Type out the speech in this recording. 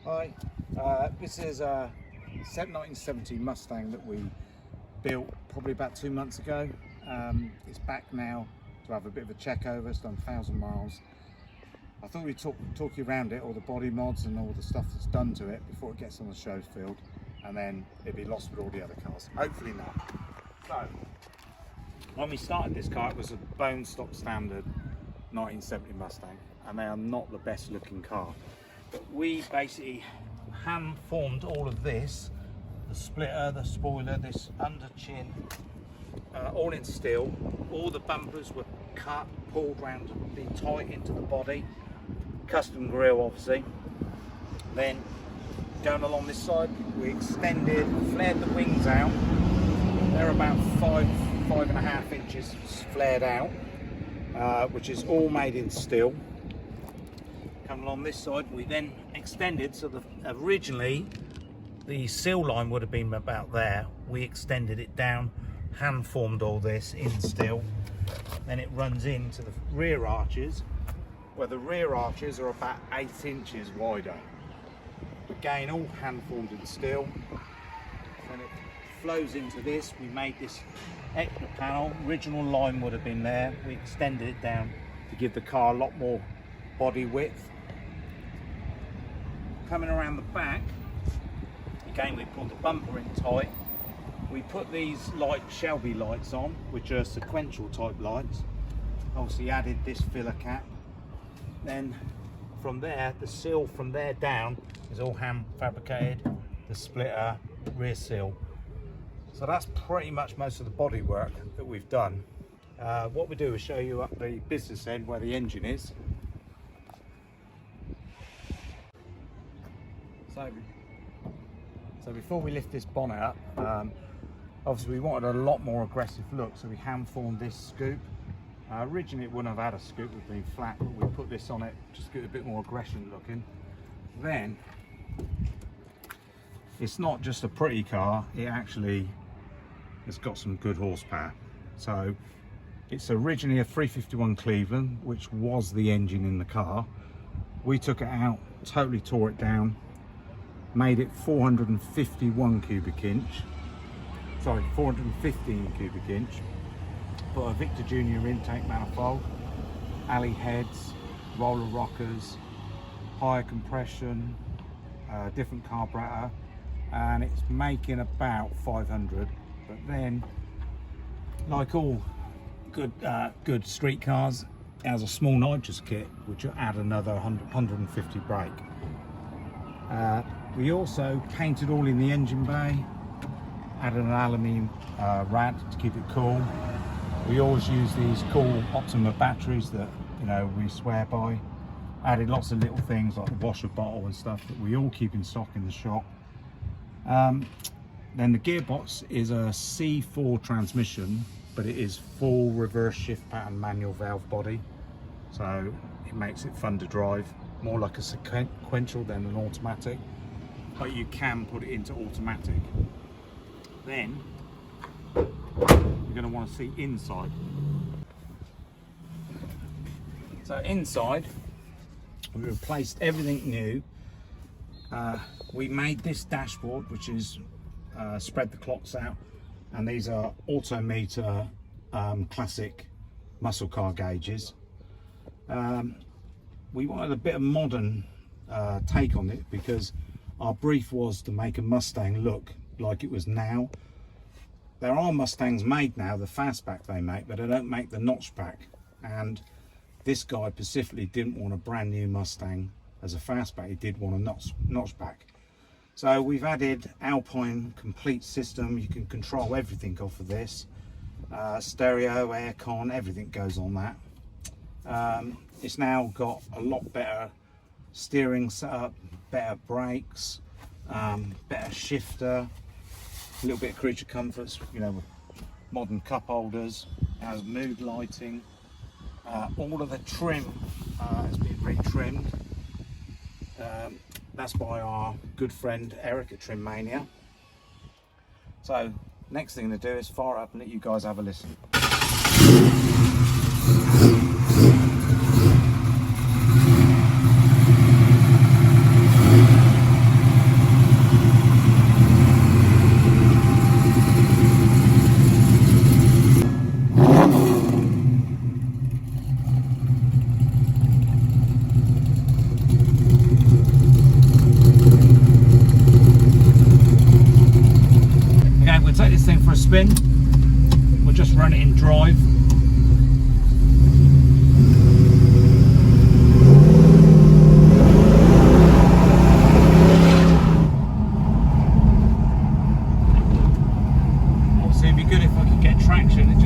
Hi, this is a 1970 Mustang that we built probably about 2 months ago. It's back now to have a bit of a check over. It's done 1,000 miles. I thought we'd talk you around it, all the body mods and all the stuff that's done to it before it gets on the show field, and then it'd be lost with all the other cars. Hopefully not. So, when we started this car, it was a bone stock standard 1970 Mustang, and they are not the best looking car. But we basically hand formed all of this, the splitter, the spoiler, this under chin, all in steel. All the bumpers were cut, pulled round to be tight into the body. Custom grille, obviously. Then going along this side, we extended, flared the wings out. They're about 5.5 inches flared out, which is all made in steel. Coming along this side, we then extended, so originally the seal line would have been about there. We extended it down, hand formed all this in steel. Then it runs into the rear arches, where the rear arches are about 8 inches wider. Again, all hand formed in steel. Then it flows into this. We made this extra panel. Original line would have been there. We extended it down to give the car a lot more body width. Coming around the back, again we pulled the bumper in tight. We put these light Shelby lights on, which are sequential type lights. Obviously added this filler cap. Then from there, the seal from there down is all hand fabricated. The splitter, rear seal. So that's pretty much most of the body work that we've done. What we do is show you up the business end where the engine is. So before we lift this bonnet up, obviously we wanted a lot more aggressive look, so we hand formed this scoop. Originally it wouldn't have had a scoop, it would have been flat, but we put this on it just to get a bit more aggression looking. Then, it's not just a pretty car, it actually has got some good horsepower. So it's originally a 351 Cleveland, which was the engine in the car. We took it out, totally tore it down, made it 451 cubic inch, sorry, 415 cubic inch. Put a Victor Junior intake manifold, alley heads, roller rockers, higher compression, different carburetor, and it's making about 500. But then, like all good street cars, it has a small nitrous kit, which will add another 150 brake. We also painted all in the engine bay, added an aluminium rad to keep it cool. We always use these cool Optima batteries that, you know, we swear by. Added lots of little things like the washer bottle and stuff that we all keep in stock in the shop. Then the gearbox is a C4 transmission, but it is full reverse shift pattern manual valve body. So it makes it fun to drive, more like a sequential than an automatic, but you can put it into automatic. Then you're going to want to see inside. So inside, we replaced everything new. We made this dashboard, which is spread the clocks out, and these are Autometer classic muscle car gauges. We wanted a bit of modern take on it, because our brief was to make a Mustang look like it was now. There are Mustangs made now, the fastback they make, but they don't make the notchback. And this guy specifically didn't want a brand new Mustang as a fastback, he did want a notchback. So we've added Alpine complete system. You can control everything off of this. Stereo, aircon, everything goes on that. It's now got a lot better steering setup, better brakes, better shifter, a little bit of creature comforts, you know, with modern cup holders, has mood lighting. All of the trim has been re-trimmed. That's by our good friend Eric at Trim Mania. So next thing to do is fire up and let you guys have a listen. a spin. We'll just run it in drive.